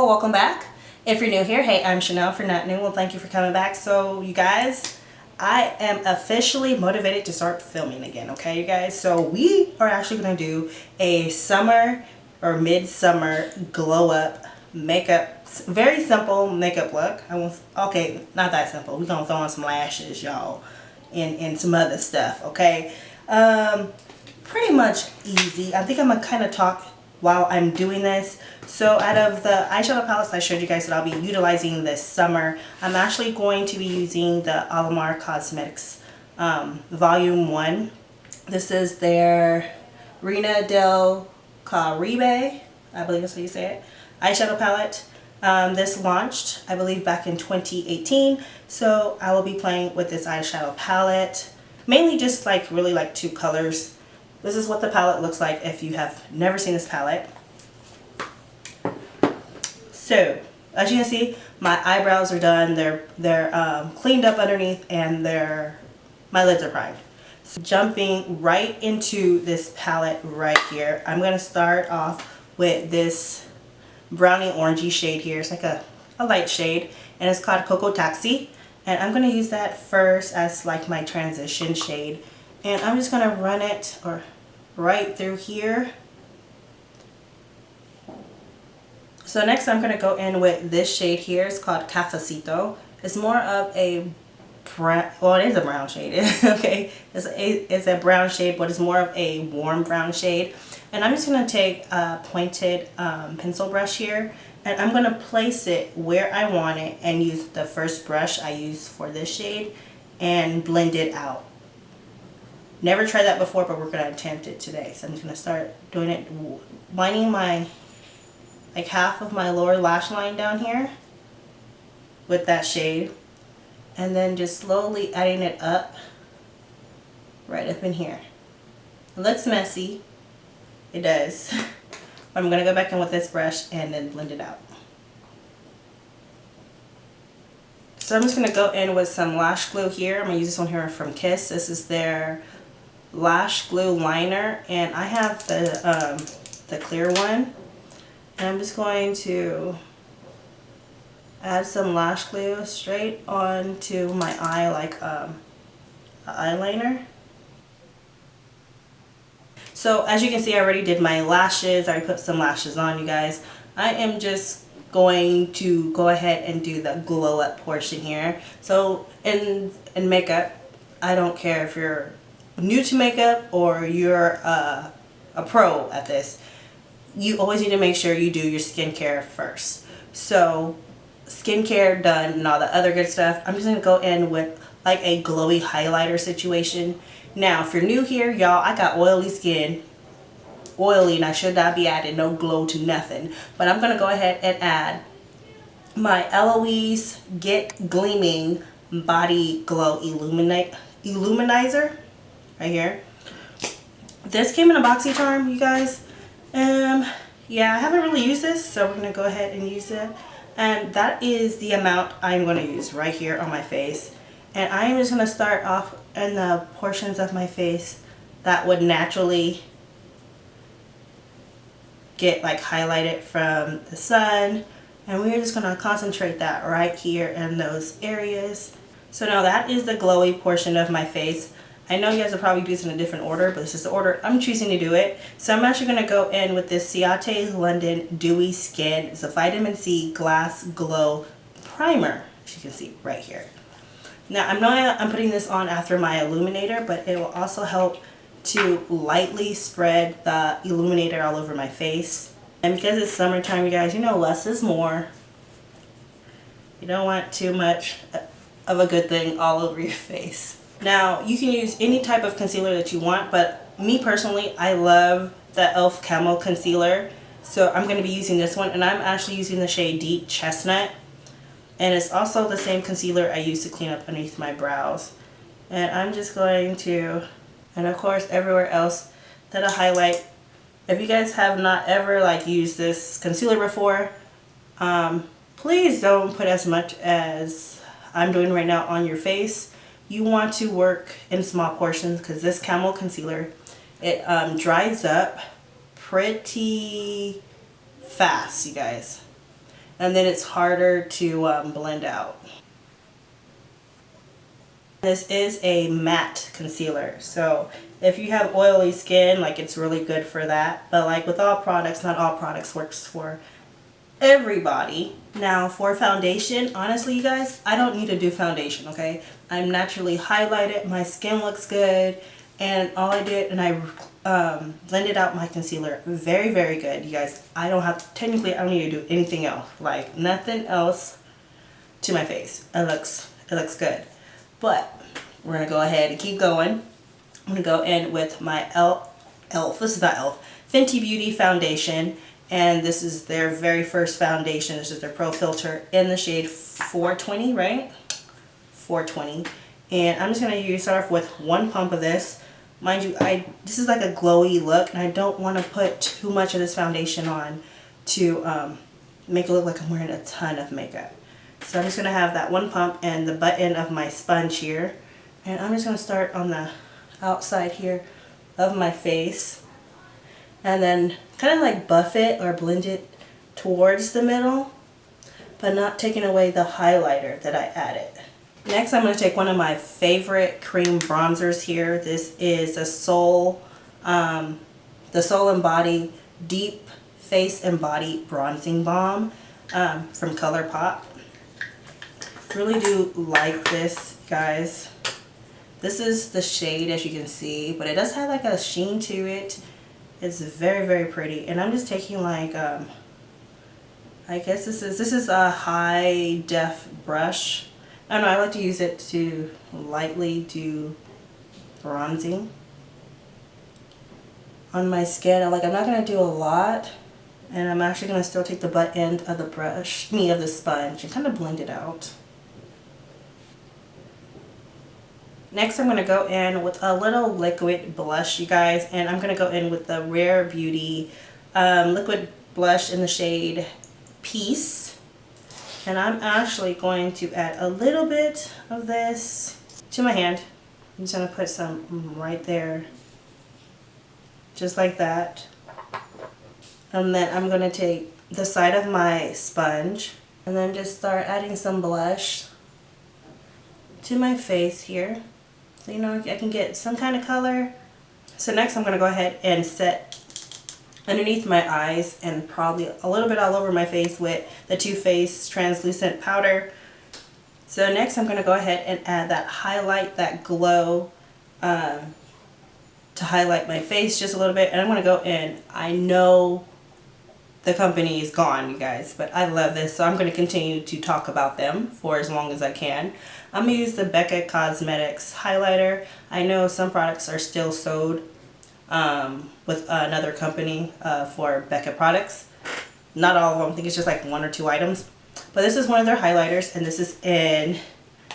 welcome back. If you're new here, hey, I'm Shaneill. If you're not new, well, thank you for coming back. So you guys, I am officially motivated to start filming again, okay you guys? So we are actually going to do a summer or midsummer glow up makeup, very simple makeup look. Okay, not that simple. We're going to throw on some lashes, y'all, and some other stuff, okay? Pretty much easy. I think I'm going to kind of talk while I'm doing this. So out of the eyeshadow palettes I showed you guys that I'll be utilizing this summer, I'm actually going to be using the Alamar Cosmetics Volume 1. This is their Reina del Caribe, I believe that's how you say it, eyeshadow palette. This launched, I believe, back in 2018. So I will be playing with this eyeshadow palette. Mainly just really two colors. This is what the palette looks like if you have never seen this palette. So, as you can see, my eyebrows are done. They're cleaned up underneath, and my lids are primed. So jumping right into this palette right here, I'm going to start off with this brownie orangey shade here. It's like a light shade, and it's called Cocoa Taxi. And I'm going to use that first as like my transition shade. And I'm just going to run it right through here. So next I'm going to go in with this shade here. It's called Cafecito. It's more of a brown, well, it is a brown shade. Okay, it's a brown shade, but it's more of a warm brown shade. And I'm just going to take a pointed pencil brush here, and I'm going to place it where I want it and use the first brush I used for this shade and blend it out. Never tried that before, but we're going to attempt it today. So I'm just going to start doing it, lining my, like half of my lower lash line down here with that shade. And then just slowly adding it up, right up in here. It looks messy. It does. But I'm going to go back in with this brush and then blend it out. So I'm just going to go in with some lash glue here. I'm going to use this one here from Kiss. This is their lash glue liner, and I have the clear one. And I'm just going to add some lash glue straight onto my eye like an eyeliner. So as you can see, I already did my lashes. I already put some lashes on, you guys. I am just going to go ahead and do the glow up portion here. So in makeup, I don't care if you're new to makeup or you're a pro at this. You always need to make sure you do your skincare first. So skincare done and all the other good stuff, I'm just going to go in with like a glowy highlighter situation. Now if you're new here, y'all, I got oily skin. Oily, and I should not be adding no glow to nothing. But I'm going to go ahead and add my Eloise Get Gleaming Body Glow Illuminizer right here. This came in a BoxyCharm, you guys. Yeah, I haven't really used this, so we're going to go ahead and use it. And that is the amount I'm going to use right here on my face. And I am just going to start off in the portions of my face that would naturally get like highlighted from the sun. And we're just going to concentrate that right here in those areas. So now that is the glowy portion of my face. I know you guys will probably do this in a different order, but this is the order I'm choosing to do it. So I'm actually going to go in with this Ciate London Dewy Skin. It's a vitamin C glass glow primer, as you can see right here. Now I'm putting this on after my illuminator, but it will also help to lightly spread the illuminator all over my face. And because it's summertime, you guys, you know less is more. You don't want too much of a good thing all over your face. Now, you can use any type of concealer that you want, but me personally, I love the e.l.f. Camo concealer. So I'm going to be using this one, and I'm actually using the shade Deep Chestnut. And it's also the same concealer I use to clean up underneath my brows. And I'm just going to, and of course everywhere else that I highlight. If you guys have not ever used this concealer before, please don't put as much as I'm doing right now on your face. You want to work in small portions because this Camo concealer, it dries up pretty fast, you guys. and then it's harder to blend out. This is a matte concealer, so if you have oily skin, like, it's really good for that. But like with all products, not all products works for everybody. Now for foundation, honestly you guys, I don't need to do foundation, okay? I'm naturally highlighted, my skin looks good, and all I did, and I blended out my concealer very, very good, you guys. I don't need to do anything else, like nothing else to my face. It looks good. But we're gonna go ahead and keep going. I'm gonna go in with my Fenty Beauty foundation, and this is their very first foundation. This is their Pro Filt'r in the shade 420, right? 420. And I'm just gonna start off with one pump of this. Mind you, this is like a glowy look, and I don't want to put too much of this foundation on to make it look like I'm wearing a ton of makeup. So I'm just going to have that one pump and the butt end of my sponge here. And I'm just going to start on the outside here of my face. And then kind of like buff it or blend it towards the middle, but not taking away the highlighter that I added. Next, I'm going to take one of my favorite cream bronzers here. This is the Soul and Body Deep Face and Body Bronzing Balm from ColourPop. Really do like this, guys. This is the shade, as you can see, but it does have like a sheen to it. It's very, very pretty. And I'm just taking like I guess this is a high def brush. I don't know, I like to use it to lightly do bronzing on my skin. I'm not going to do a lot, and I'm actually going to still take the butt end of the brush, of the sponge, and kind of blend it out. Next, I'm going to go in with a little liquid blush, you guys, and I'm going to go in with the Rare Beauty liquid blush in the shade Peace. And I'm actually going to add a little bit of this to my hand. I'm just going to put some right there, just like that. And then I'm going to take the side of my sponge and then just start adding some blush to my face here. So, I can get some kind of color. So next I'm going to go ahead and set underneath my eyes and probably a little bit all over my face with the Too Faced translucent powder. So next I'm going to go ahead and add that highlight, that glow, to highlight my face just a little bit. And I'm going to go in. I know the company is gone, you guys, but I love this, so I'm going to continue to talk about them for as long as I can. I'm going to use the Becca Cosmetics highlighter. I know some products are still sold with another company for Becca products. Not all of them. I think it's just like 1 or 2 items. But this is one of their highlighters, and this is in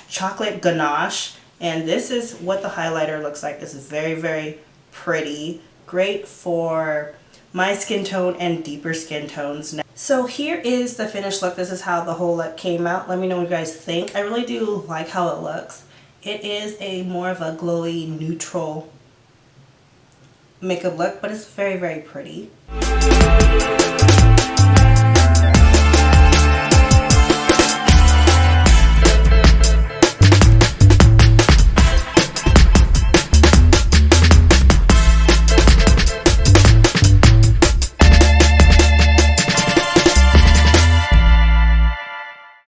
Chocolate Ganache. And this is what the highlighter looks like. It's very, very pretty. Great for my skin tone and deeper skin tones. So here is the finished look. This is how the whole look came out. Let me know what you guys think. I really do like how it looks. It is a more of a glowy, neutral makeup look, but it's very, very pretty.